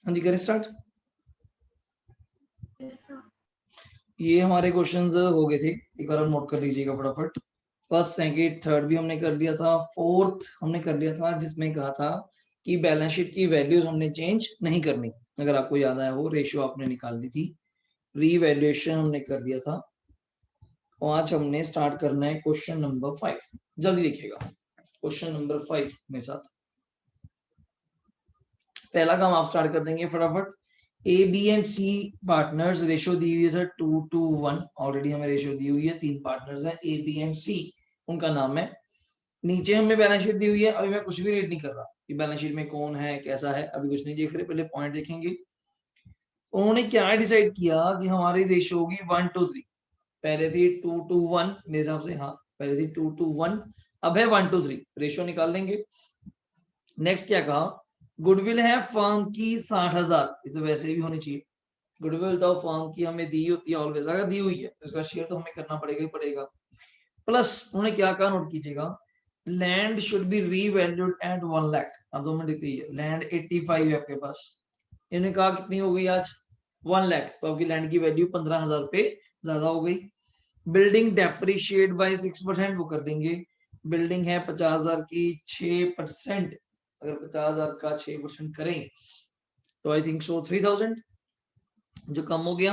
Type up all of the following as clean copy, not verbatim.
हाँ जी, करें स्टार्ट। ये हमारे क्वेश्चंस हो गए थे, एक बार नोट कर लीजिएगा फटाफट। फर्स्ट, सेकंड, थर्ड भी हमने कर लिया था, फोर्थ हमने कर लिया था जिसमें कहा था कि बैलेंस शीट की वैल्यूज हमने चेंज नहीं करनी। अगर आपको याद आया हो, रेशियो आपने निकालनी थी, रीवैल्यूएशन हमने कर दिया था। और आज हमने स्टार्ट करना है क्वेश्चन नंबर 5। जल्दी देखिएगा क्वेश्चन नंबर 5 मेरे साथ। पहला काम आप स्टार्ट कर देंगे फटाफट। A B and C partners, ratio दी हुई है सर 2:1। ऑलरेडी हमें रेशियो दी हुई है, 3 पार्टनर्स हैं ए बी एंड सी, उनका नाम है। नीचे हमें बैलेंस शीट दी हुई है। अभी मैं कुछ भी रीड नहीं कर रहा कि बैलेंस शीट में कौन है कैसा है, अभी कुछ नहीं देख रहे, पहले पॉइंट देखेंगे। उन्होंने क्या डिसाइड किया कि हमारी रेशियो होगी 1:3। पहले थी 2:1 मेरे हिसाब से, हाँ पहले थी 2:1, अब है 1:3। रेशियो निकाल लेंगे। नेक्स्ट क्या कहा, गुडविल है फर्म की 60,000, ये तो वैसे भी होनी चाहिए। गुडविल तो फर्म की हमें दी होती है ऑलवेज, अगर दी हुई है तो इसका शेयर तो हमें करना पड़ेगा ही पड़ेगा। प्लस उन्होंने क्या कहा, नोट कीजिएगा, land should be revalued at 1 lakh. अब 2 मिनट दिखती है, लैंड 85 है आपके पास, इन्होंने कहा कितनी हो गई आज 1 लाख, तो आपकी लैंड की वैल्यू 15,000 रुपए ज्यादा हो गई। बिल्डिंग डेप्रिशिएट बाय 6%, वो कर देंगे। बिल्डिंग है 50,000 की, 6%, अगर 50,000 का 6% करें तो आई थिंक सो 3,000, जो कम हो गया।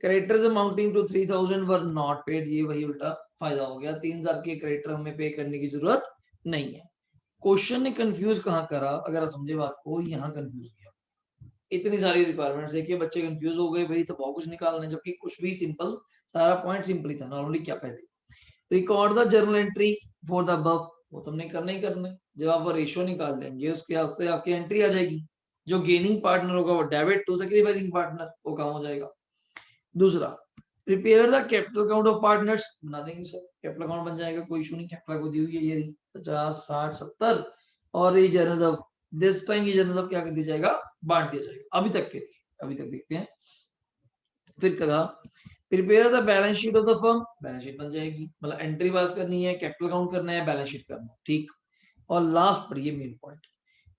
Creditors amounting to 3,000 were not paid, ये वही उल्टा फायदा हो गया। 3,000 के क्रेडिटर हमें पे करने की जरूरत नहीं है। क्वेश्चन ने कंफ्यूज कहाँ करा, अगर आप समझे बात को, यहाँ कंफ्यूज किया। इतनी सारी रिक्वायरमेंट्स है कि बच्चे कंफ्यूज हो गए, भाई तो बहुत कुछ निकालना है, जबकि कुछ भी सिंपल, सारा पॉइंट सिंपल ही था। नॉर्मली क्या पहले record the journal entry for the above, वो तुमने करना ही करना है। जब आप रेशियो निकाल लेंगे उसके आपसे आपकी एंट्री आ जाएगी। जो गेनिंग पार्टनर होगा वो डेबिट टू सैक्रिफाइसिंग पार्टनर, वो काम हो जाएगा। दूसरा, prepare the capital account of partners, बना देंगे सर, कैपिटल अकाउंट बन जाएगा, कोई इशू नहीं। कैपिटल को दी हुई है ये 50, 60, 70, और ये जर्नल ऑफ दिस टाइम, ये जर्नल ऑफ क्या कर दिया जाएगा, बांट दिया जाएगा। अभी तक के लिए, अभी तक देखते हैं। फिर कहा prepare the balance sheet of the firm, balance sheet बन जाएगी, मतलब एंट्री पास करनी है, कैपिटल अकाउंट करना है, बैलेंस शीट करना है, ठीक। और लास्ट पर ये main point,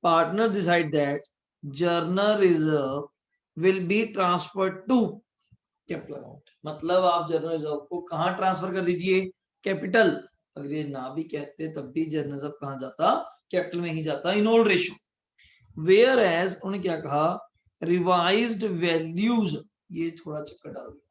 partner decide that general reserve will be transferred to capital account, मतलब आप जर्नल रिजर्व को कहां ट्रांसफर कर दीजिए, कैपिटल। अगर ये ना भी कहते तब भी जर्नल रिजर्व कहां जाता, कैपिटल में ही जाता, in all ratio. Whereas उन्होंने क्या कहा, रिवाइज्ड वैल्यूज, ये थोड़ा चक्कर डाल दिया,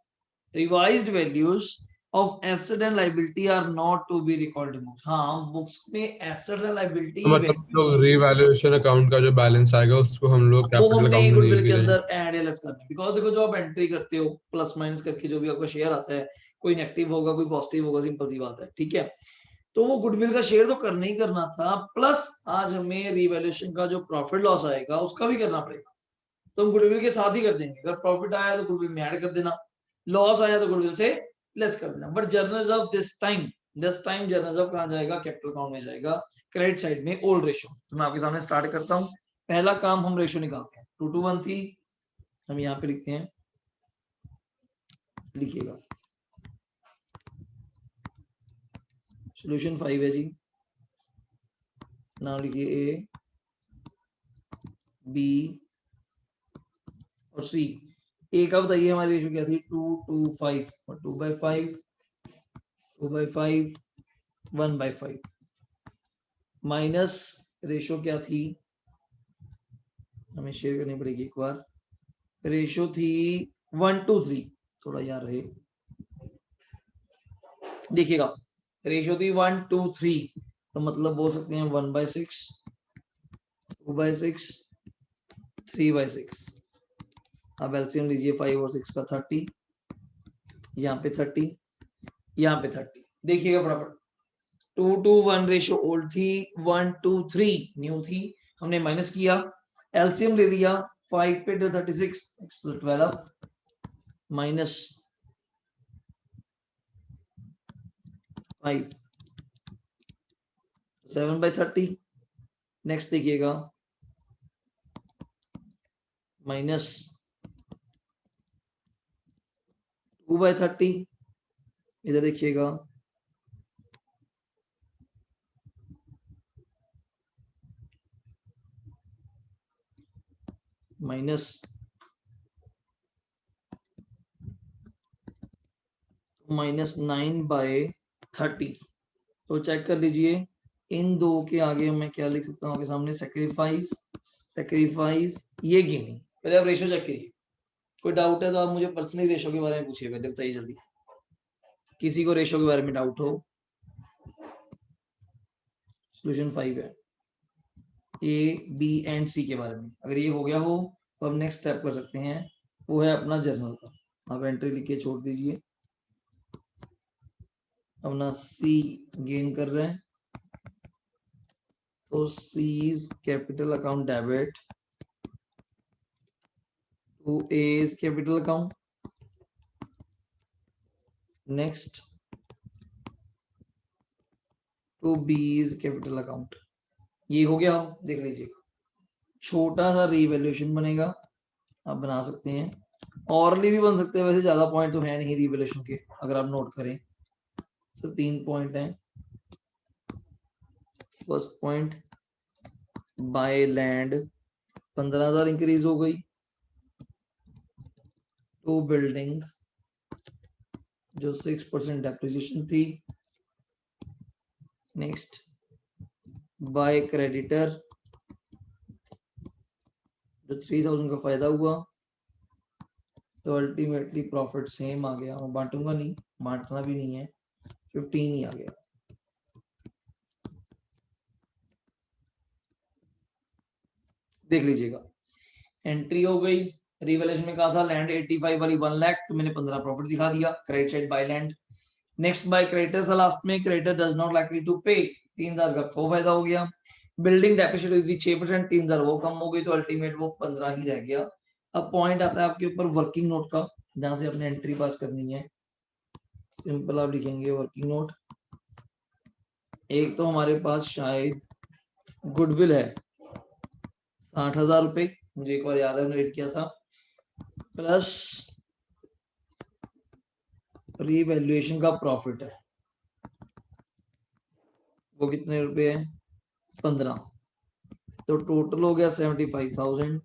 revised values of asset and liability are not to be recorded books. हाँ, बुक्स में एसेट्स एंड तो लायबिलिटी मतलब लोग रीवैल्यूएशन अकाउंट का जो बैलेंस आएगा उसको हम लोग वो कैपिटल हमने अकाउंट में नहीं गुडविल के लेके जाएंगे। अंदर ऐड या लेस करना है। बिकॉज देखो, जो आप एंट्री करते हो प्लस माइनस करके, जो भी आपका शेयर आता है, कोई नेगेटिव होगा कोई पॉजिटिव होगा, सिंपल सी बात है, ठीक है। तो वो गुडविल का शेयर तो करना ही करना था, प्लस आज हमें रिवैल्यूएशन का जो प्रॉफिट लॉस आएगा उसका भी करना पड़ेगा। तो हम गुडविल के साथ ही कर देंगे। अगर प्रॉफिट आया तो गुडविल में ऐड कर देना, लॉस आया तो गुडविल से लेस कर देना। But journal reserve this time journal reserve कहां जाएगा, कैपिटल अकाउंट में जाएगा, क्रेडिट साइड में ओल्ड रेशियो। तो मैं आपके सामने स्टार्ट करता हूं। पहला काम हम रेशियो निकालते हैं, 2:1 थी, हम यहाँ पे लिखते हैं, लिखिएगा सोल्यूशन 5 है जी। नाम लिखिए ए बी और सी। ए का बताइए हमारी रेशियो क्या थी, 2:5, और 2/5, 2/5, 1/5, माइनस रेशियो क्या थी, हमें शेयर करनी पड़ेगी एक बार। रेशियो थी 1:3, थोड़ा यार रहे, देखिएगा रेशियो थी 1:3, तो मतलब बोल सकते हैं 1/6, 2/6, 3/6। अब एलसीएम लीजिए 5 और 6 का 30, यहाँ पे 30, यहाँ पे 30। देखिएगा फटाफट, 2:1 रेशियो ओल्ड थी, 1:3 न्यू थी, हमने माइनस किया, एलसीएम ले लिया, 5 पे 36, 12 माइनस 5, 7/30। नेक्स्ट देखिएगा, माइनस 2/30, इधर देखिएगा -9/30। तो चेक कर लीजिए इन दो के आगे मैं क्या लिख सकता हूँ आपके सामने, सैक्रिफाइस ये गेनिंग। पहले आप रेशो चेक करिए, कोई डाउट है तो आप मुझे पर्सनली रेशो के बारे में पूछिए, पहले बताइए जल्दी, किसी को रेशो के बारे में डाउट हो। सॉल्यूशन 5 है ए बी एंड सी के बारे में। अगर ये हो गया हो तो हम नेक्स्ट स्टेप कर सकते हैं, वो है अपना जर्नल का। आप एंट्री लिख के छोड़ दीजिए, अपना सी गेन कर रहे हैं तो C's capital account debit to A's capital account. Next to B's capital account. ये हो गया हो, देख लीजिएगा छोटा सा रीवैल्यूएशन बनेगा, आप बना सकते हैं, औरली भी बन सकते हैं, वैसे ज्यादा पॉइंट तो है नहीं रीवैल्यूएशन के, अगर आप नोट करें तो 3 पॉइंट हैं। First point by land 15,000 increase हो गई, टू बिल्डिंग जो 6% डेप्रिसिएशन थी। नेक्स्ट बाय क्रेडिटर जो 3,000 का फायदा हुआ, तो अल्टीमेटली प्रॉफिट सेम आ गया। मैं बांटूंगा नहीं, बांटना भी नहीं है, 15 ही आ गया। देख लीजिएगा एंट्री हो गई, रिवैल्यूएशन में कहा था लैंड 85 वाली 1 लाख, तो मैंने 15 प्रॉफिट दिखा दिया। Credit side by land. Next by creditors last में, creditor does not likely to pay, 3,000 का वो फायदा हो गया। बिल्डिंग डेप्रिसिएट हुई थी 6%, 3,000 वो कम हो गई, तो अल्टीमेट वो 15 ही रह गया। अब पॉइंट आता है आपके ऊपर वर्किंग नोट का, जहां से अपने एंट्री पास करनी है। सिंपल आप लिखेंगे वर्किंग नोट। एक तो हमारे पास शायद गुडविल है 60,000 रुपए, मुझे एक बार याद है मैंने रेट किया था, प्लस रीवैल्यूएशन का प्रॉफिट है, वो कितने रुपए है 15, तो टोटल हो गया 75,000।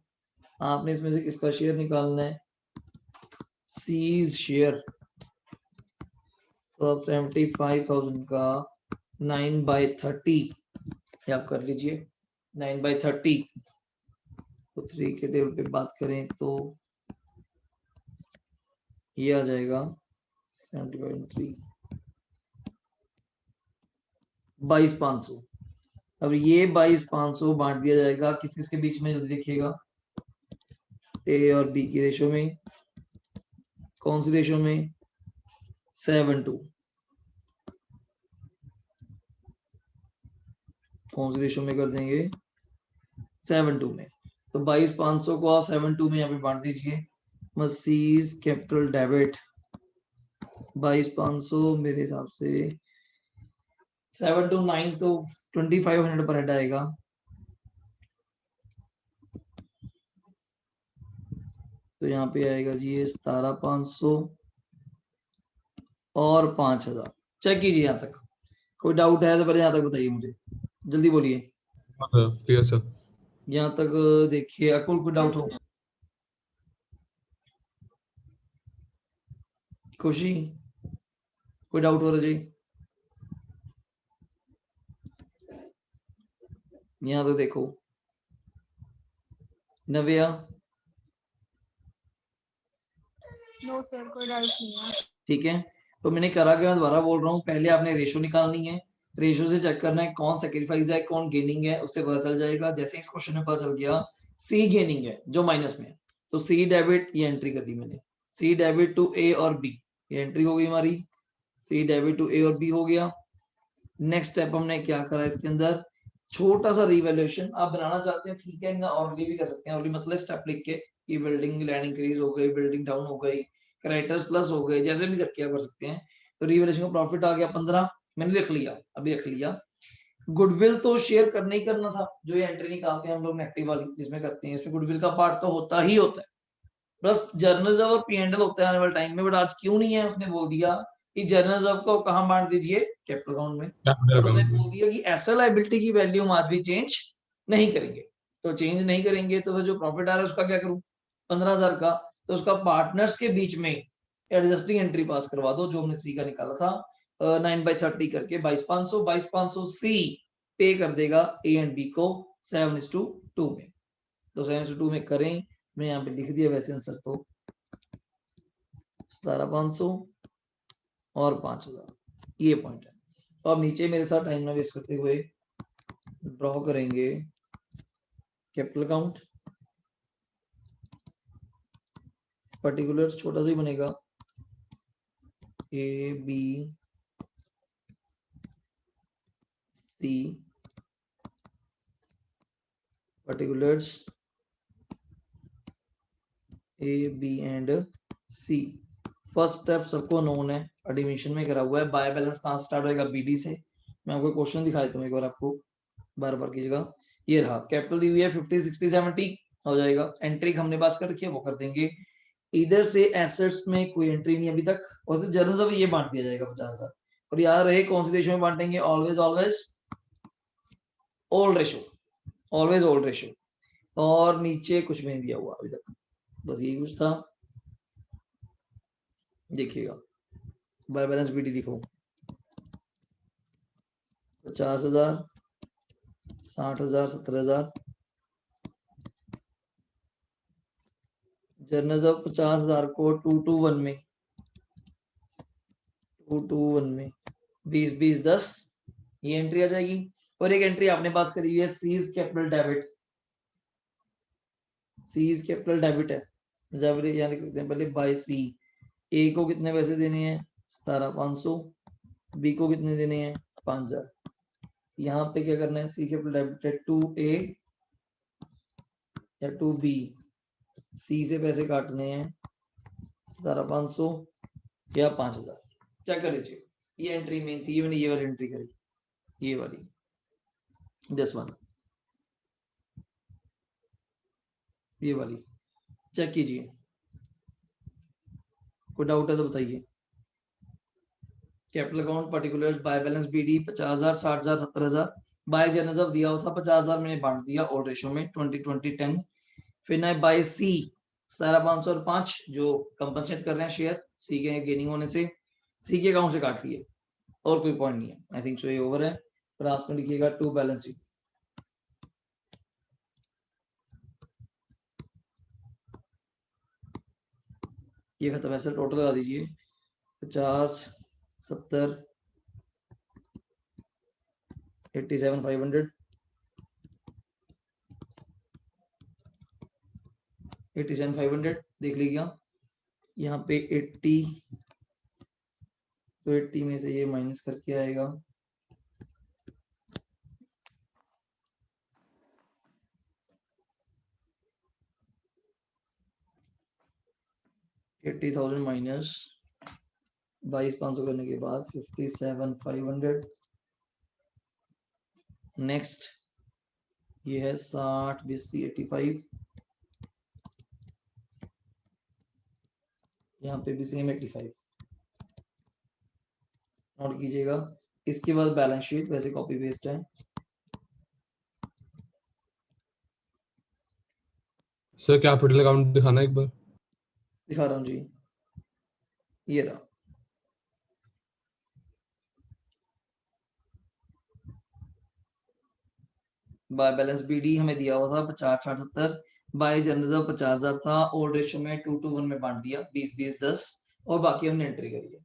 आपने इसमें से किसका शेयर निकालना है, सीज शेयर। तो आप 75,000 का 9/30 आप कर लीजिए, 9/30। तो 3 के टेबल पे बात करें तो ये आ जाएगा 75/3 22,500। अब ये 22,500 बांट दिया जाएगा किस किस के बीच में, जल्दी देखिएगा, ए और बी की रेशो में। कौन सी रेशो में, 7:2। कौन सी रेशो में कर देंगे, 7:2 में। तो 22,500 को आप 7:2 में यहाँ पे बांट दीजिए। मसीज कैपिटल डेबिट 22,500 मेरे हिसाब से 7 to 9 तो 2,500 पर हेड आएगा। तो यहाँ पे आएगा जी ये 17,500 और 5,000। चेक कीजिए, यहाँ तक कोई डाउट है तो पहले यहाँ तक बताइए मुझे, जल्दी बोलिए। ठीक सर। यहाँ तक देखिए, अकुल कोई डाउट हो, खुशी कोई डाउट हो रहा जी, यहाँ तो देखो, नव्या नो सर कोई डाउट नहीं है। ठीक है, तो मैंने करा क्या, मैं दोबारा बोल रहा हूँ, पहले आपने रेशो निकालनी है, रेशो से चेक करना है कौन सैक्रिफाइस है कौन गेनिंग है, उससे पता चल जाएगा। जैसे इस क्वेश्चन में पता चल गया सी गेनिंग है जो माइनस में है, तो सी डेबिट ये एंट्री कर दी मैंने, सी डेबिट टू ए और बी, ये एंट्री हो गई हमारी, सी डेबिट टू ए और बी हो गया। नेक्स्ट स्टेप हमने क्या करा, इसके अंदर छोटा सा रिवैल्यूएशन आप बनाना चाहते हैं ठीक है, और भी कर सकते हैं, और मतलब स्टेप लिख के कि बिल्डिंग लैंड इंक्रीज हो गई, बिल्डिंग डाउन हो गई, क्रेडिटर्स प्लस हो गए, जैसे भी करके आप कर सकते हैं। तो रिवैल्यूएशन का प्रॉफिट आ गया 15, मैंने लिख लिया, अभी रख लिया। गुडविल तो शेयर करना ही करना था, जो ये एंट्री निकालते हैं हम लोग नेगेटिव वाली जिसमें करते हैं, इसमें गुडविल का पार्ट तो होता ही होता है, प्लस जर्नल रिजर्व और पी&एल होता है आने वाले टाइम में, बट आज क्यों नहीं है, उसने बोल दिया कि जर्नल रिजर्व को कहां बांट दीजिए, कैपिटल अकाउंट में। उसने बोल दिया कि एसेट लायबिलिटी की वैल्यू हम आज भी चेंज नहीं करेंगे, तो चेंज नहीं करेंगे तो फिर जो प्रॉफिट आ रहा है उसका क्या करूं, 15,000 का, तो उसका पार्टनर्स के बीच में एडजस्टिंग एंट्री पास करवा दो, जो हमने सी का निकाला था 9/30 करके 22,500, 22,500 सी पे कर देगा ए एंड बी को 7:2 में। तो 7:2 में करें, मैं यहाँ पे लिख दिया वैसे आंसर, तो 17,500 और 5,000, ये पॉइंट है। तो अब नीचे मेरे साथ टाइम ना वेस्ट करते हुए ड्रॉ करेंगे कैपिटल अकाउंट, पर्टिकुलर छोटा सा ही बनेगा, A B C, particulars A B and C. First step सबको नोन है, एडमिशन में करा हुआ है। बाय बैलेंस कहाँ स्टार्ट होएगा, बीडी से। मैं आपको क्वेश्चन दिखा देता हूँ एक बार, आपको बार बार कीजिएगा। ये रहा कैपिटल दी हुई है 50, 60, 70 हो जाएगा। एंट्री हमने पास कर रखी है, वो कर देंगे। इधर से एसेट्स में कोई एंट्री नहीं अभी तक, और फिर जर्नल सब ये बांट दिया जाएगा 50,000। और याद रहे कौन सी रेशो में बांटेंगे, always always old ratio, always old ratio. और नीचे कुछ भी नहीं दिया हुआ अभी तक, बस यही कुछ था। देखिएगा बाय बैलेंस बीडी लिखो, 50,000, 60,000, 70,000। जर्नल ऑफ 50,000 को 221 में, 221 में 20, 20, 10 ये एंट्री आ जाएगी। और एक एंट्री आपने पास करी हुई है seize capital debit, seize capital debit है, जब यानी पहले बाय सी। ए को कितने पैसे देने हैं, 17,500, बी को कितने देने हैं, 5,000। यहाँ पे क्या करना है, सी कैपिटल डेबिट है 2A या 2B, सी से पैसे काटने हैं 17,500 या 5,000। चेक कर लीजिए, ये एंट्री मेन थी, मैंने ये वाली एंट्री करी, ये वाली, दिस वन, ये वाली। चेक कीजिए, कोई डाउट है तो बताइए। Capital account particulars by balance BD 50,000, 60,000, 70,000। By journal दिया हुआ था 50,000, मैंने बांट दिया ओल्ड रेशो में 20, 20, 10। फिर ना बाय सी 17,500 और 5 जो कंपनसेट कर रहे हैं शेयर सी के गेनिंग होने से, सी के अकाउंट से काट लिए, और कोई पॉइंट नहीं है। आई थिंक सो ये ओवर है। फिर लास्ट में लिखिएगा टू बैलेंस शीट। ये खत्म, ऐसे टोटल लगा दीजिए 50, 70, 87,500, 87,500 देख लीजिएगा। यहाँ पे 80, तो 80 में से ये माइनस करके आएगा 80,000 माइनस 22,500 करने के बाद 57,500। नेक्स्ट ये है 60, 20, 85, यहाँ पे भी सेम 85 नोट कीजिएगा। इसके बाद बैलेंस शीट वैसे कॉपी पेस्ट है। सर कैपिटल अकाउंट दिखाना एक बार। दिखा रहा हूँ जी, ये रहा। बाय बैलेंस बीडी हमें दिया हुआ था 50, 60, 70। बाय जनरल 50,000 था, ओल्ड रेशो में 2:1 में बांट दिया 20, 20, 10, और बाकी हमने एंट्री करी है,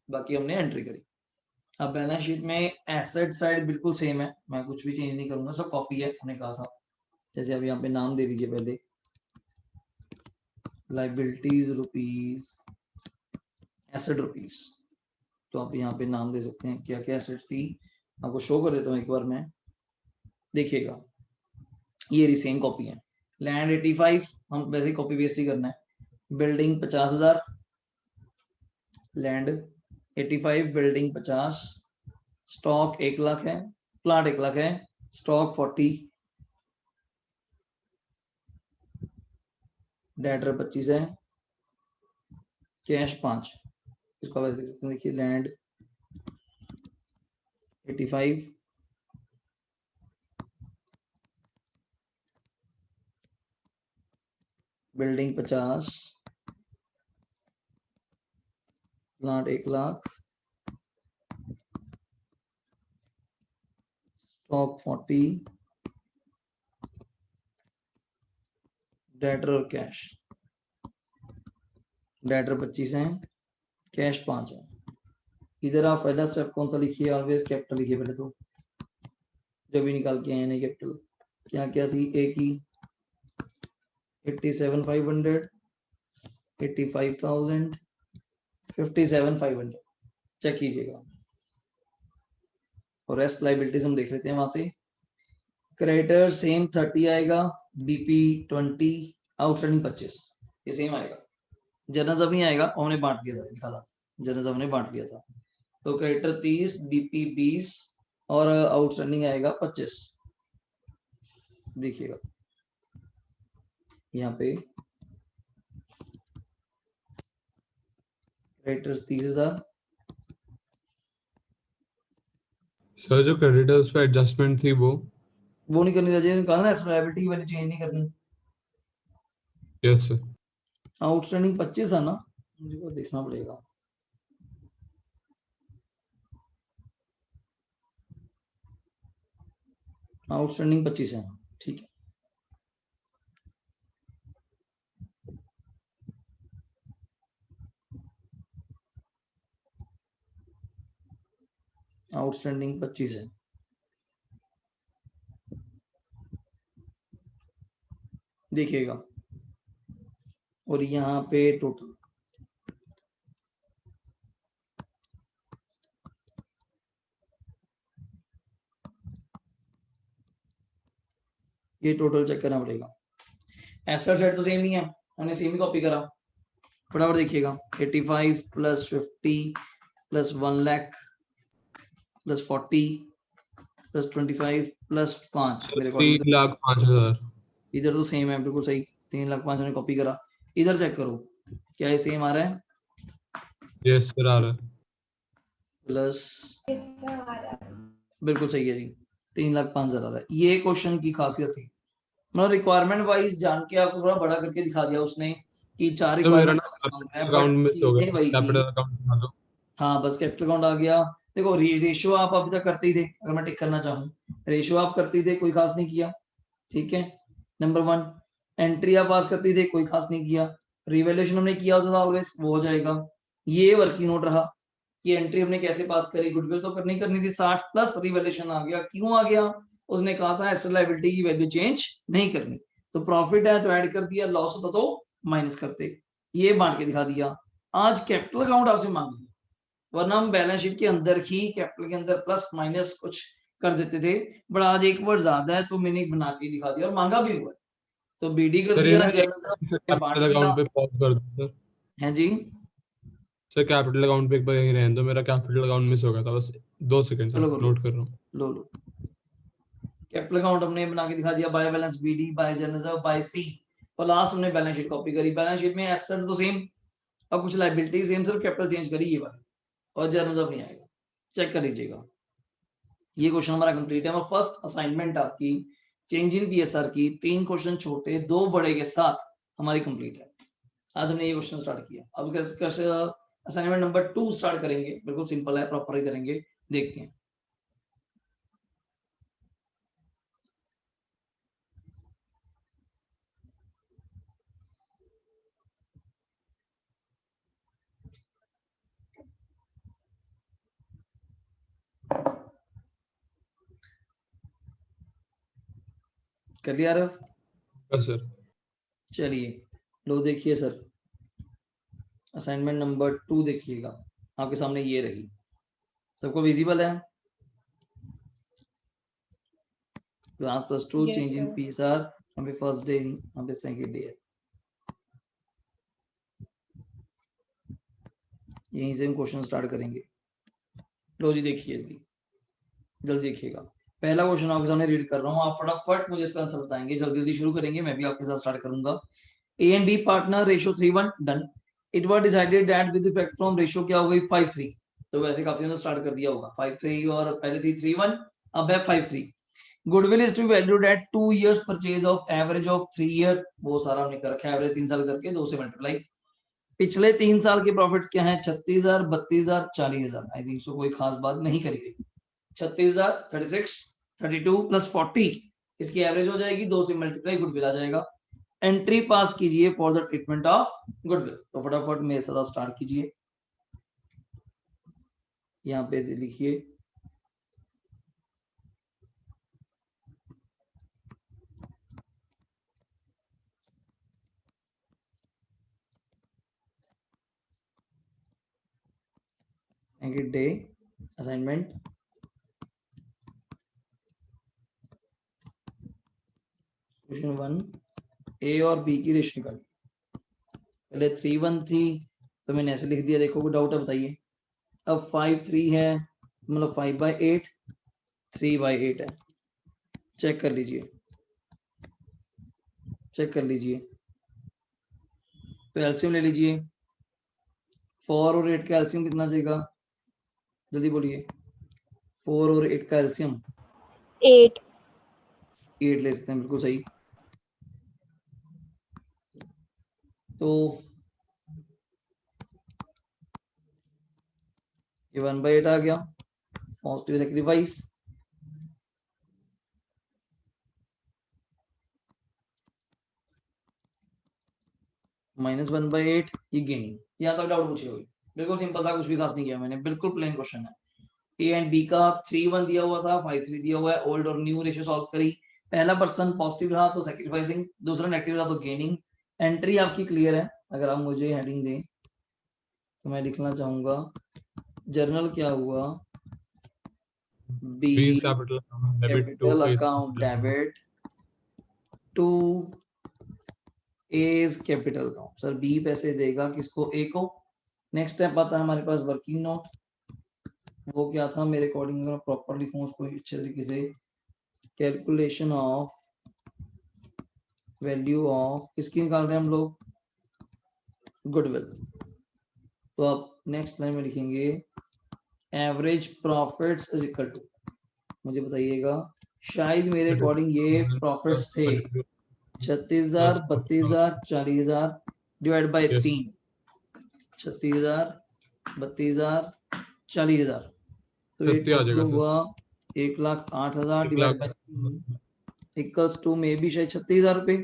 बाकी हमने एंट्री करी। अब बैलेंस शीट में एसेट साइड बिल्कुल सेम है, मैं कुछ भी चेंज नहीं करूंगा, सब कॉपी है, हमने कहा था। जैसे अब यहाँ पे नाम दे दीजिए पहले, लाइबिलिटीज रुपीज, एसेट रुपीज। तो आप यहाँ पे नाम दे सकते हैं, क्या क्या एसेट्स थी आपको शो कर देता हूँ एक बार मैं, देखिएगा। ये सेम कॉपी है। लैंड 85, हम वैसे ही कॉपी पेस्ट ही करना है। Building 50,000, land 85, building 50, stock 1 lakh है, प्लांट 1 लाख है, स्टॉक 40, डेटर 25 है, कैश 5। इसको वैसे देख सकते हैं, देखिए land 85, building 50, plant 1 lakh, stock 40, debtor और कैश, डेटर 25 है, कैश 5 है। इधर आप पहला स्टेप कौन सा लिखिए, ऑलवेज कैपिटल लिखिए पहले तो, जब भी निकाल के आए नहीं कैपिटल। क्या क्या थी, ए की 87,500, 85,000, 57,500, चेक कीजिएगा। और रेस्ट लाइबिलिटीज हम देख लेते हैं वहां से। क्रेडिटर सेम 30 आएगा, बीपी 20, आउटस्टैंडिंग 25, ये सेम आएगा। जर्नल नहीं आएगा, हमने बांट दिया था, लिखा था जर्नल हमने बांट लिया था। तो क्रेडिटर 30, बीपी 20 और आउटस्टैंडिंग आएगा 25। देखिएगा यहाँ पे क्रेडिटर्स 30,000, सर जो क्रेडिटर्स पे एडजस्टमेंट थी वो नहीं करनी चाहिए, कहा ना लायबिलिटी की वैल्यू चेंज नहीं करनी। Yes sir. आउटस्टैंडिंग 25 है ना, मुझे को देखना पड़ेगा। आउटस्टैंडिंग 25 है, ठीक है। आउटस्टैंडिंग 25 है, देखिएगा। और यहाँ पे टोटल ये टोटल चेक करना पड़ेगा। एसेट साइड तो सेम ही है, हमने सेम ही कॉपी करा। फटाफट देखिएगा, 85 plus 50 plus 1 lakh plus 40 plus 25 plus 5 मेरे को 3,05,000। इधर तो सेम है, बिल्कुल सही। 3,05,000 ने कॉपी करा। इधर चेक करो, क्या ये सेम आ रहा है? यस सर आ रहा है। प्लस बिल्कुल सही है जी, 3,05,000 आ रहा है। ये क्वेश्चन की खासियत थी, मतलब रिक्वायरमेंट वाइज जान के आपको थोड़ा बड़ा करके दिखा दिया उसने कि 4 तो मेरा रिक्वायरमेंट ना अकाउंट मिस हो गया, कैपिटल अकाउंट दिखा दो। हाँ बस कैपिटल अकाउंट आ गया। देखो रेशियो आप अभी तक करते ही थे, अगर मैं टिक करना चाहूँ रेशियो आप करते ही थे, कोई खास नहीं किया, ठीक है। नंबर 1 एंट्री आप पास करते थे, कोई खास नहीं किया। रिवैल्यूएशन हमने किया होता था ऑलवेज, वो हो जाएगा। ये वर्किंग नोट रहा कि एंट्री हमने कैसे पास करी, गुडविल तो करनी थी 60 प्लस रिवैल्यूएशन आ गया। क्यों आ गया? उसने कहा था एसेट लायबिलिटी की वैल्यू चेंज नहीं करनी, तो प्रॉफिट है तो ऐड कर दिया, लॉस होता तो माइनस करते। ये बांट के दिखा दिया। आज कैपिटल अकाउंट आपसे मांग लिया, वरना हम बैलेंस शीट के अंदर ही कैपिटल के अंदर प्लस माइनस कुछ कर देते थे, बट आज एक वर्ड ज्यादा है तो मैंने बना के दिखा दिया और मांगा भी हुआ है, तो बीडी कर सर ये दिया, ना जनरल बांट कैपिटल दिया। अकाउंट पे पॉज कर दो सर। है जी, सर कैपिटल अकाउंट पे एक बार यहीं रहने दो, मेरा कैपिटल अकाउंट मिस हो गया था, बस 2 सेकंड सर, चलो करो, नोट कर रहा हूँ। लो कैपिटल अकाउंट हमने बना के दिखा दिया, by balance BD, by general, by C, और लास्ट हमने बैलेंस शीट कॉपी करी। बैलेंस शीट में एसेट तो सेम और कुछ लायबिलिटी सेम, सिर्फ कैपिटल चेंज करी ये वाली, और जनरल नहीं आएगा। चेक कर लीजिएगा, ये क्वेश्चन हमारा कंप्लीट है। और फर्स्ट असाइनमेंट आपकी चेंज इन पीएसआर की 3 क्वेश्चन छोटे 2 बड़े के साथ हमारी कंप्लीट है। आज हमने ये क्वेश्चन स्टार्ट किया। अब कैसे असाइनमेंट नंबर 2 स्टार्ट करेंगे, बिल्कुल सिंपल है, प्रॉपर ही करेंगे, देखते हैं। कर लिया सर चलिए लो देखिए सर, असाइनमेंट नंबर 2 देखिएगा, आपके सामने ये रही, सबको विजिबल है? Class plus 2 Yes, change in sir. PSR, हमें फर्स्ट डे नहीं, हमें सेकंड डे है। यहीं से हम क्वेश्चन स्टार्ट करेंगे। लो जी देखिए, जल्दी देखिएगा। पहला क्वेश्चन आपके सामने रीड कर रहा हूँ, आप फटाफट मुझे इसका आंसर बताएंगे। जल्दी जल्दी शुरू करेंगे, मैं भी आपके साथ स्टार्ट करूंगा। A and B partner ratio 3:1 done. It was decided that with effect from ratio क्या हो गई 5:3, तो वैसे काफी ज्यादा स्टार्ट कर दिया होगा 5:3, और पहले थी 3:1, अब है 5:3। Goodwill is to valued at 2 years purchase of average of 3 year, वो सारा हमने कर रखा है, एवरेज 3 साल करके 2 से मल्टीप्लाई। पिछले 3 साल के प्रॉफिट क्या है? 36,000, 32,000, 40,000। आई थिंक सो कोई खास बात नहीं करी गई। 36,000, 36, 32 प्लस 40 इसकी एवरेज हो जाएगी, 2 से मल्टीप्लाई, गुडविल आ जाएगा। एंट्री पास कीजिए for the treatment of goodwill. तो फटाफट मेरे साथ आप स्टार्ट कीजिए। यहाँ पे लिखिए डे असाइनमेंट क्वेश्चन 1, ए और बी की रेशियो निकालिए। पहले 3-1 थी तो मैंने ऐसे लिख दिया, देखो कोई डाउट है बताइए। अब 5-3 है, मतलब 5/8, 3/8 है। चेक कर लीजिए, चेक कर लीजिए। तो एलसीएम ले लीजिए। 4 और 8 का एलसीएम कितना जाएगा? जल्दी बोलिए। 4 और 8 का एलसीएम 8। 8 ले सकते हैं, बिल्कुल सही। तो ये 1/8 आ गया, पॉजिटिव सैक्रिफाइस। -1/8 ये गेनिंग। यहाँ तक डाउट पूछे हुए, बिल्कुल सिंपल था, कुछ भी खास नहीं किया मैंने, बिल्कुल प्लेन क्वेश्चन है। ए एंड बी का 3-1 दिया हुआ था, 5-3 दिया हुआ है। ओल्ड और न्यू रेशियो सॉल्व करी। पहला पर्सन पॉजिटिव रहा तो सैक्रिफाइसिंग, दूसरा नेगेटिव रहा तो गेनिंग। एंट्री आपकी क्लियर है। अगर आप मुझे हेडिंग दें तो मैं लिखना चाहूंगा जर्नल क्या हुआ, B B is capital account debit to capital A is account capital account. Debit to A's capital account. Sir B पैसे देगा किसको? ए को। नेक्स्ट स्टेप आता है हमारे पास वर्किंग नोट। वो क्या था मेरे अकॉर्डिंग, मैं प्रॉपर लिखूं उसको अच्छे तरीके से। कैलकुलेशन ऑफ वैल्यू ऑफ किसकी निकाल रहे हैं हम लोग? गुडविल। तो आप नेक्स्ट लाइन में लिखेंगे average profits is equal to, मुझे बताइएगा, शायद मेरे अकॉर्डिंग ये प्रॉफिट्स थे 36,000, 32,000, 40,000 डिवाइड बाय 3। 36,000, 32,000, 40,000, तो ये टोटल हुआ 1,08,000 divide by 3 equals to may be शायद 36,000 रुपए,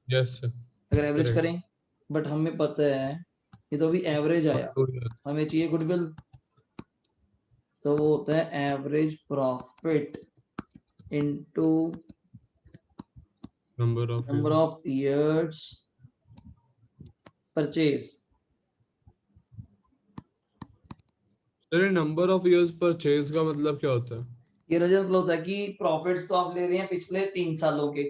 यस सर, अगर एवरेज करें। बट हमें पता है ये तो अभी एवरेज आया, हमें चाहिए गुडविल। तो वो होता है average profit into number of years purchase. Sir number of years purchase का मतलब क्या होता है? ये रजत मतलब होता है कि प्रॉफिट्स तो आप ले रहे हैं पिछले 3 सालों के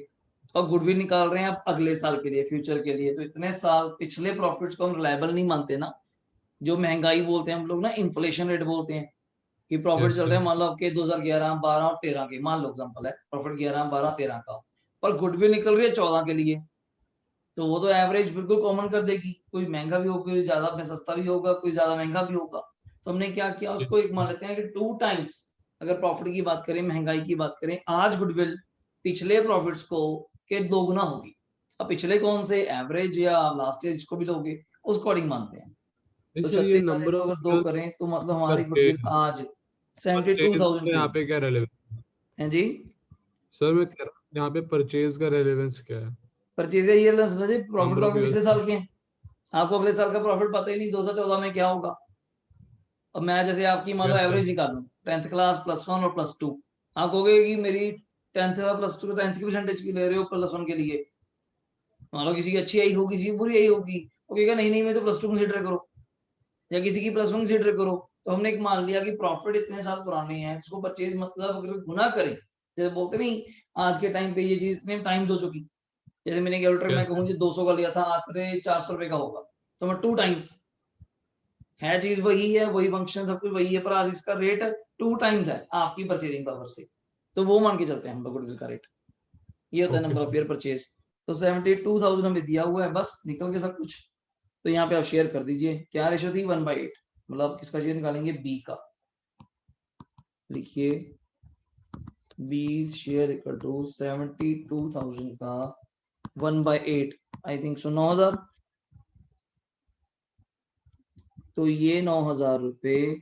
और गुडविल निकाल रहे हैं आप अगले साल के लिए, फ्यूचर के लिए। तो इतने साल पिछले प्रॉफिट्स को हम रिलायबल नहीं मानते ना। जो महंगाई बोलते हैं हम लोग ना, इन्फ्लेशन रेट बोलते हैं कि प्रॉफिट चल रहे हैं मान लो आपके 2011, 12 और 13 के, मान लो एग्जांपल है प्रॉफिट 11, 12, 13 का, पर गुडविल निकल रही है 14 के लिए, तो वो तो एवरेज बिल्कुल कॉमन कर देगी। कोई महंगा भी होगा, कोई ज्यादा सस्ता भी होगा, कोई ज्यादा महंगा भी होगा। तो हमने क्या किया, उसको एक मान लेते हैं कि 2 टाइम्स। अगर प्रॉफिट की बात करें, महंगाई की बात करें, आज गुडविल पिछले प्रॉफिट्स को के दोगुना होगी। अब पिछले कौन से, एवरेज या लास्ट ईयर जिसको भी लोगे उस अकॉर्डिंग मानते हैं। तो 36,000 को अगर 2 करें तो मतलब हमारी गुडविल आज 72,000 यहाँ की पे क्या रेलेवेंस है जी। सर? मैं कह रहा हूँ यहाँ पे परचेज का रेलेवेंस क्या है? परचेज का ये समझिए, प्रॉफिट नंबर तो ऑफ आपके ईयर्स। पिछले साल के हैं, आपको अगले साल का प्रॉफिट पता ही नहीं 2014 में क्या होगा। अब मैं जैसे आपकी मान लो यस एवरेज सर। निकालूं 10th क्लास +1 और +2, आप कहोगे कि मेरी 10th और +2 10th की परसेंटेज की ले रहे हो +1 के लिए, मान लो किसी की अच्छी आई होगी, किसी की बुरी आई होगी, वो कहेगा नहीं नहीं मैं तो +2 कंसीडर करो, या किसी की +1 कंसीडर करो। तो हमने एक मान लिया कि प्रॉफिट इतने साल पुराने हैं, उसको परचेज मतलब अगर गुना करें, जैसे बोलते नहीं आज के टाइम पे ये चीज इतने टाइम्स हो चुकी, जैसे मैंने कैलकुलेटर मैं कहूँ 200 का लिया था, आज से 400 रुपए का होगा, तो मैं 2 टाइम्स, है चीज वही है, वही फंक्शन सब कुछ वही है, पर आज इसका रेट 2 टाइम्स है आपकी परचेजिंग पावर से, तो वो मान के चलते हैं हम लोग गुडविल का रेट। ये होता है नंबर ऑफ ईयर परचेज। तो 72,000 हमें दिया हुआ है, बस निकल के सब कुछ। तो यहाँ पे आप शेयर कर दीजिए, क्या रेशो थी 1/8, मतलब किसका शेयर निकालेंगे, बी का। लिखिए 20 शेयर इक्वल टू 72,000 का 1/8 आई थिंक सो 9,000। तो ये 9,000 रुपये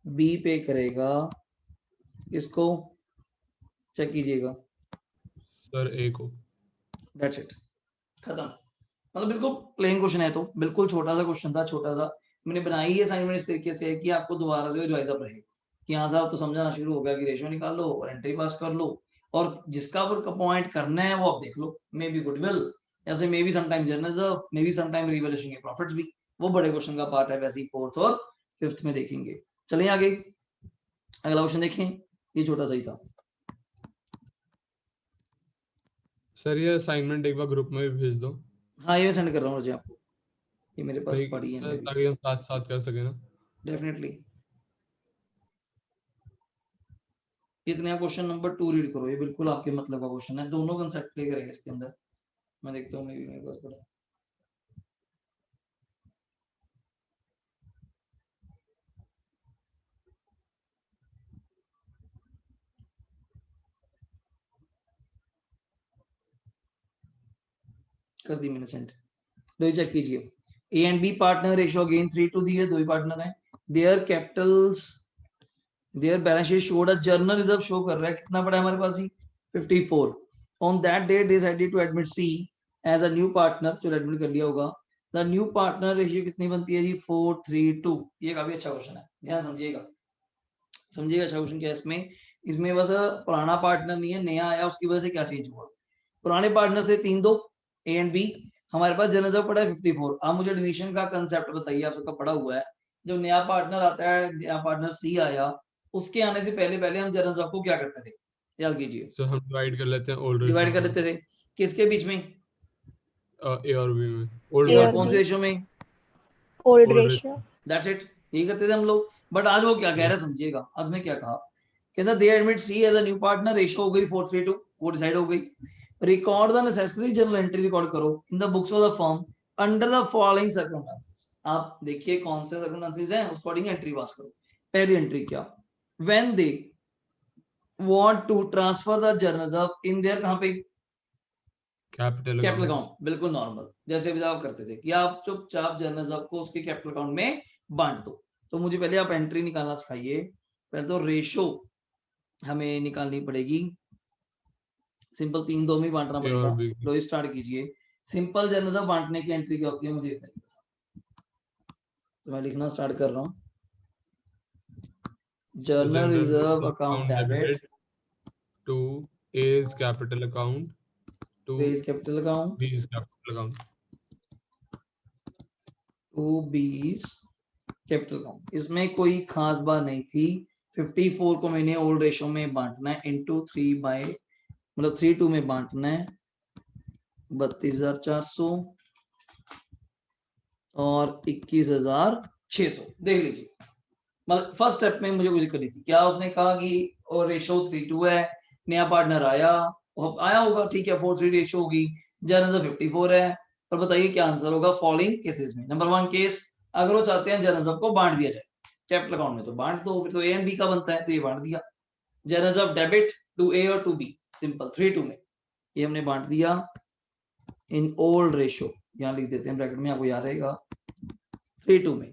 बी पे करेगा, इसको चेक कीजिएगा। सर ए को। दैट्स इट, खत्म। मतलब बिल्कुल प्लेन क्वेश्चन है, तो बिल्कुल छोटा सा क्वेश्चन था, छोटा सा। मैंने बनाई है असाइनमेंट इस तरीके से कि आपको दोबारा से रिवाइज अप रहेगा कि हाँ साहब तो समझना शुरू हो गया कि रेशियो निकाल लो और एंट्री पास कर लो, और जिसका पर पॉइंट करना है वो आप देख लो। मे बी गुडविल, जैसे may be sometime general reserve, may be sometime revaluation के प्रॉफिट्स भी, वो बड़े क्वेश्चन का पार्ट है, वैसे ही 4th और 5th में देखेंगे। चलिए आगे अगला क्वेश्चन देखें, ये छोटा सा ही था। सर ये असाइनमेंट एक बार ग्रुप में भी भेज दो। हाँ ये सेंड कर रहा हूँ मुझे आपको, ये मेरे पास भाई पड़ी है सर मेरी। ताकि हम साथ साथ कर सके ना। डेफिनेटली। इतने क्वेश्चन नंबर 2 रीड करो, ये बिल्कुल आपके मतलब का क्वेश्चन है, दोनों कंसेप्ट प्ले करेंगे इसके अंदर। मैं देखता हूँ, मेरे पास पड़ा कर दी मैंने सेंड, दो चेक कीजिए। A and B partner ratio again 3 दी है, दो ही पार्टनर हैं। Their capitals, their balance sheet showed a journal reserve show कर रहा है, कितना पड़ा है हमारे पास ही 54। On that day decided to admit C as a new partner, जो एडमिट कर लिया होगा। द न्यू पार्टनर रेशियो कितनी बनती है जी 4:3:2। ये काफी अच्छा क्वेश्चन है, ध्यान समझिएगा, समझिएगा अच्छा क्वेश्चन क्या है इसमें। इसमें बस पुराना पार्टनर नहीं है, नया आया, उसकी वजह से क्या चेंज हुआ। पुराने पार्टनर से 3 दो ए एंड बी, हमारे पास जनरल रिजर्व पड़ा है 54। आप मुझे डिवीजन का कंसेप्ट बताइए, आप सबका पड़ा हुआ है। जो नया पार्टनर आता है, नया पार्टनर सी आया, उसके आने से पहले पहले हम जनरल रिजर्व को क्या करते थे, याद कीजिए, सर हम डिवाइड कर लेते हैं ओल्ड डिवाइड कर रेशियो लेते थे। किसके बीच में, ए और बी में। ओल्ड A ए और और कौन B, से रेशियो में, old old ratio. Ratio. That's it, यही करते थे हम लोग। बट आज वो क्या कह रहा है समझिएगा, आज में क्या कहा, कहता they admit C as a new partner, ratio हो गई 4:3:2, वो डिसाइड हो गई। Record the necessary journal entry, record करो in the books of the firm under the following circumstances. आप देखिए कौन से सर्कमस्टेंसेस हैं, उस अकॉर्डिंग एंट्री पास करो। पहली एंट्री क्या, when they want to transfer the journal reserve in their, कहां पे, कैपिटल कैपिटल अकाउंट्स। अकाउंट, बिल्कुल नॉर्मल जैसे भी आप करते थे कि आप चुपचाप जर्नल रिजर्व को उसके कैपिटल अकाउंट में बांट दो। तो मुझे पहले आप एंट्री निकालना सिखाइए। पहले तो रेशो हमें निकालनी पड़ेगी, सिंपल 3-2 में बांटना ए और पड़ेगा। बी। लो स्टार्ट कीजिए। सिंपल जर्नल रिजर्व बांटने की एंट्री क्या होती है मुझे बताइए। तो मैं लिखना स्टार्ट कर रहा हूँ, journal reserve account debit to A's capital account to B's capital account B's capital account. To B's capital account. इसमें कोई खास बात नहीं थी। 54 को मैंने ओल्ड रेशो में बांटना है, इंटू 3 मतलब 3:2 में बांटना है, 32,400 और 21,600। देख लीजिए, मतलब फर्स्ट स्टेप में मुझे कुछ करी थी क्या, उसने कहा कि और रेशो 3:2 है, नया पार्टनर आया, आया होगा ठीक है, 4:3 रेशो होगी, जनरल 54 है। और बताइए क्या आंसर होगा फॉलोइंग केसेस में। नंबर 1 केस, अगर वो चाहते हैं जनरल को बांट दिया जाए कैपिटल अकाउंट में, तो बांट दो, फिर तो ए एंड बी का बनता है, तो ये बांट दिया। जनरल डेबिट टू ए और टू बी, सिंपल 3:2 में, ये हमने बांट दिया इन ओल्ड रेशो, यहाँ लिख देते हैं ब्रैकेट में, आपको याद रहेगा 3:2 में।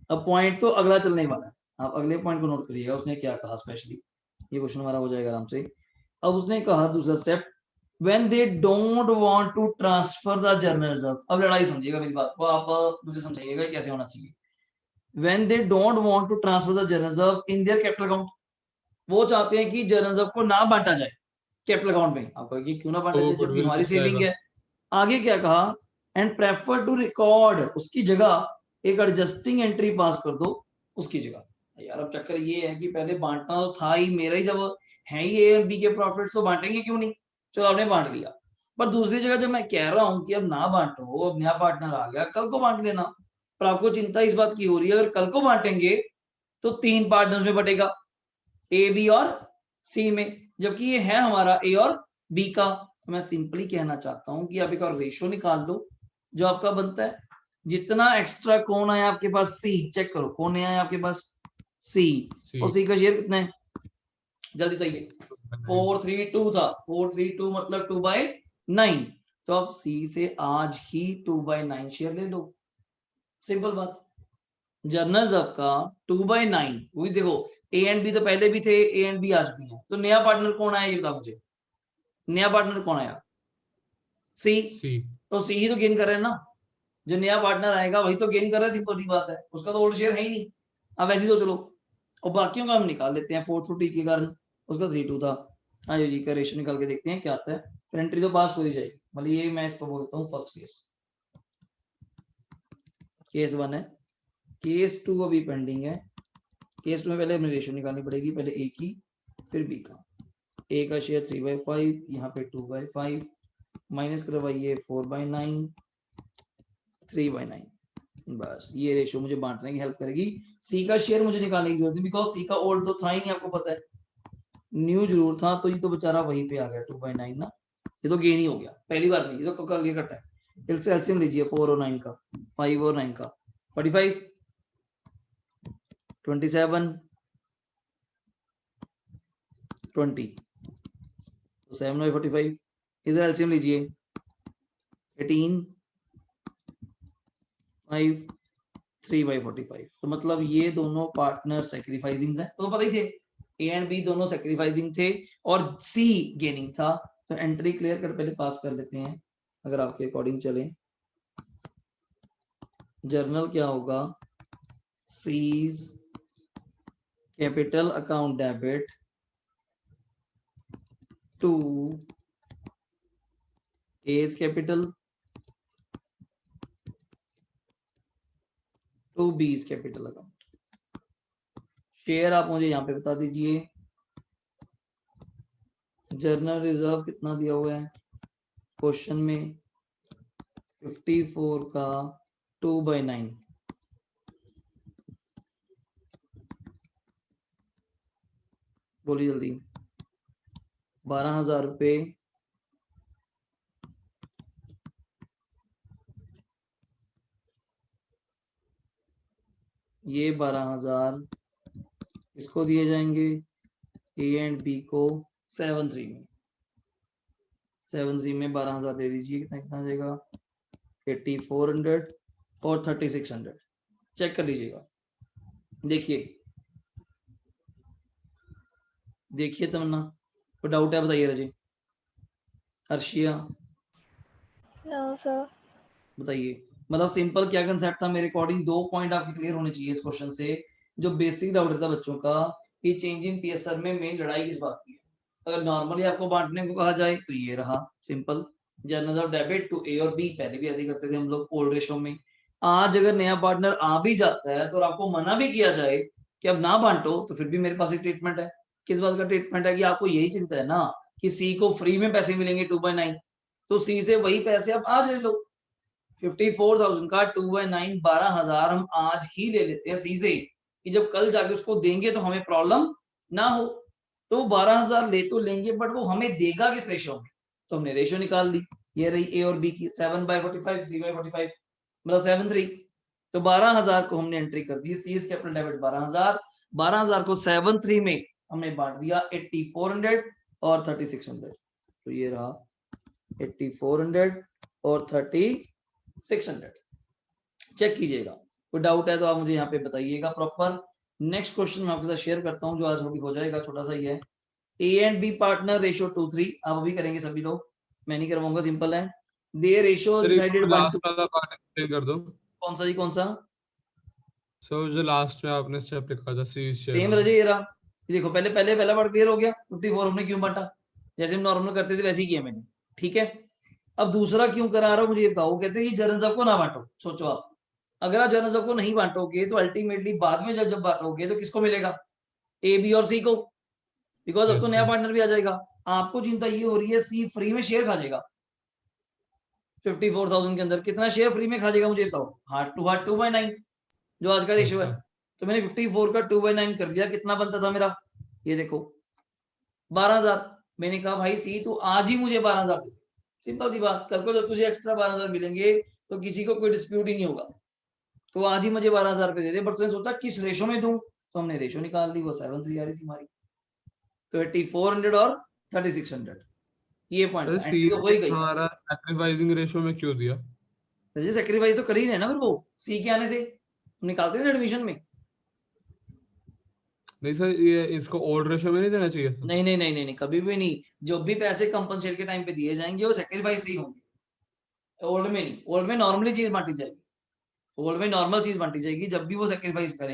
अब पॉइंट तो अगला चलने वाला है, आप अगले पॉइंट को नोट करिएगा, उसने क्या कहा स्पेशली, ये क्वेश्चन हमारा हो जाएगा आराम से। अब उसने कहा दूसरा step, when they don't want to transfer the journal reserve. अब लड़ाई समझिएगा मेरी बात को, आप मुझे समझाइएगा कैसे होना चाहिए। When they don't want to transfer the journal reserve in their capital account, वो चाहते हैं कि जर्नल रिजर्व को ना बांटा जाए कैपिटल अकाउंट में। आप कहेंगे क्यों ना बांटा तो जाए जबकि गुडविल हमारी में सेविंग जाएगा। है। आगे क्या कहा, एंड प्रेफर टू रिकॉर्ड, उसकी जगह एक एडजस्टिंग एंट्री पास कर दो उसकी जगह। यार अब चक्कर ये है कि पहले बांटना तो था ही मेरा ही, जब है ही ए और बी के प्रॉफिट तो बांटेंगे क्यों नहीं, चलो आपने बांट लिया। पर दूसरी जगह जब मैं कह रहा हूं कि अब ना बांटो, अब नया पार्टनर आ गया, कल को बांट लेना। पर आपको चिंता इस बात की हो रही है, अगर कल को बांटेंगे तो 3 पार्टनर्स में बटेगा, ए बी और सी में, जबकि ये है हमारा ए और बी का। तो मैं सिंपली कहना चाहता हूं कि आप एक और रेशो निकाल दो जो आपका बनता है, जितना एक्स्ट्रा कौन आया आपके पास, सी, चेक करो कौन आया आपके पास, सी, और सी का शेयर कितना है, जल्दी बताइए। 432 था, 432 मतलब 2/9। तो अब सी से आज ही 2/9 शेयर ले लो, सिंपल बात। जर्नल्स ऑफ का 2/9, वही देखो ए एंड बी तो पहले भी थे, ए एंड बी आज भी है, तो नया पार्टनर कौन आया ये बता मुझे, नया पार्टनर कौन आया? सी। सी। तो सी ही तो गेन कर रहे हैं ना, जो नया पार्टनर आएगा वही तो गेन कर रहा है, सिंपल सी बात है, उसका तो ओल्ड शेयर है ही नहीं। अब ऐसे ही सोच लो, और बाकियों का हम निकाल लेते हैं 450 के कारण, उसका 32 था। आइए जी का रेशियो निकाल के देखते हैं क्या आता है, फिर एंट्री तो पास हो ही जाएगी। मतलब ये मैं इसको बोलता हूँ फर्स्ट केस, केस 1 है। केस 2 अभी पेंडिंग है। केस 2 में पहले हमें रेशियो निकालनी पड़ेगी, पहले ए की फिर बी का। ए का शेयर 3/5, यहाँ पे 2/5, माइनस करवाइए 4/9, 3/9। बस ये रेशियो मुझे बांटने की हेल्प करेगी। सी का शेयर मुझे निकालने की जरूरत है, बिकॉज सी का ओल्ड तो था ही नहीं, आपको पता है, न्यू जरूर था, तो ये तो बेचारा वहीं पे आ गया 2/9 ना, ये तो गेन ही हो गया, पहली बार नहीं, ये तो कल ये कटा है। इससे एलसीएम लीजिए 4 और 9 का, 5 और 9 का 45, 27, 20, तो 7/45। इधर एलसीएम लीजिए 18, 5, 3/45। तो मतलब ये दोनों पार्टनर सैक्रिफाइसिंग है, तो पता ही थे ए एंड बी दोनों सैक्रिफाइसिंग थे और सी गेनिंग था। तो एंट्री क्लियर कर पहले पास कर लेते हैं, अगर आपके अकॉर्डिंग चले। जर्नल क्या होगा, C's capital account debit to A's capital to B's capital account. Share आप मुझे यहाँ पे बता दीजिए। जर्नल रिजर्व कितना दिया हुआ है क्वेश्चन में, 54 का 2/9, बोलिए जल्दी। 12,000 रुपये ये 12,000 इसको दिए जाएंगे, ए एंड बी को 7/3 में, 7/3 में 12,000 दे दीजिए, कितना कितना आ जाएगा 8400 और 3600। चेक कर लीजिएगा, देखिए देखिए तमन्ना, कोई डाउट है बताइए रजी, अर्शिया नो सर। बताइए। मतलब सिंपल क्या कंसेप्ट था मेरे अकॉर्डिंग, 2 पॉइंट आपके क्लियर होने चाहिए इस क्वेश्चन से। जो बेसिक डाउट था बच्चों का कि चेंज इन पीएसआर में मेन लड़ाई किस बात की है। अगर नॉर्मली आपको बांटने को कहा जाए तो ये रहा simple, journals of debit to A और बी, पहले भी ऐसे ही करते थे हम लोग ओल्ड रेशो में। आज अगर नया पार्टनर आ भी जाता है तो आपको मना भी किया जाए कि अब ना बांटो, तो फिर भी मेरे पास एक ट्रीटमेंट है। किस बात का ट्रीटमेंट है कि आपको यही चिंता है ना कि सी को फ्री में पैसे मिलेंगे 2/9, तो सी से वही पैसे आप आज ले लो। 54,000 का 2/9 12,000 हम आज ही ले लेते हैं सी से, कि जब कल जाके उसको देंगे तो हमें प्रॉब्लम ना हो। तो 12,000 ले तो लेंगे, बट वो हमें देगा किस रेशो में, तो हमने रेशो निकाल ली। ये रही ए और बी की 7/45, 3/45, मतलब 7/3। तो 12,000 को हमने एंट्री कर दी, सी कैपिटल डेबिट 12,000, 12,000 को 7/3 में हमने बांट दिया 8400 और 3600। तो ये रहा 8400 और 3600। चेक कीजिएगा, कोई डाउट है तो आप मुझे यहाँ पे बताइएगा प्रॉपर। नेक्स्ट क्वेश्चन मैं आपके साथ शेयर करता हूँ, जो आज भी हो जाएगा, छोटा सा ही है। A and B partner ratio 2:3, आप अभी करेंगे सभी लोग, मैं नहीं करवाऊंगा, सिंपल है। दे रेशियो सर एक डिसाइडेड 1 लास्ट to, वाला पार्ट एक्सप्लेन कर दो। कौन सा जी कौन सा? सो जो लास्ट में आपने स्टेप लिखा था सीज शेयर सेम वाला। रजे ये रहा, ये देखो पहले पहले पहला पार्ट क्लियर हो गया, 54 हमने क्यों बांटा, जैसे हम नॉर्मल करते थे वैसे ही किया मैंने, ठीक है। अब दूसरा क्यों करा रहा हूं मुझे बताओ, कहते हैं ये जर्नल सबको ना बांटो। सोचो आप, अगर आप जर्नल सबको नहीं बांटोगे तो अल्टीमेटली बाद में जब जब बांटोगे तो किसको मिलेगा, ए बी और सी को, बिकॉज अब तो यस नया सर। पार्टनर भी आ जाएगा। आपको चिंता ये हो रही है सी फ्री में शेयर खा जाएगा 54,000 के अंदर, कितना शेयर फ्री में खा जाएगा मुझे बताओ, हार्ट टू हार्ट 2/9 जो आज का यस रेशियो है। सर। तो मैंने 54 का 2/9 कर दिया, कितना बनता था मेरा, ये देखो 12,000। मैंने कहा भाई सी तू आज ही मुझे 12,000 दे, सिंपल सी बात, कल को जब तुझे एक्स्ट्रा 12,000 मिलेंगे तो किसी को कोई डिस्प्यूट ही नहीं होगा, तो आज ही मुझे 12,000 रुपए दे दे। बट तूने सोचा किस रेशो में दूं, तो हमने रेशो निकाल दी, वो 7/3 आ रही थी हमारी। तो 8400 और 3600 ये पॉइंट सर था, सी एंट्री तो हो ही गई। हमारा सैक्रिफाइसिंग रेशियो में क्यों दिया? तो सेक्रीफाइस तो कर ही रहे ना फिर वो सी के आने से निकालते हैं एडमिशन में। नहीं सर, ये इसको ओल्ड रेशियो में नहीं देना चाहिए था। नहीं नहीं नहीं नहीं नहीं, कभी भी नहीं। जो भी पैसे कंपनसेट के टाइम पे दिए जाएंगे वो सेक्रीफाइस ही होंगे, ओल्ड में नहीं। ओल्ड में नॉर्मली चीज बांटी जाएगी, ओल्ड में नॉर्मल चीज बांटी जाएगी जब भी वो सेक्रीफाइस करें।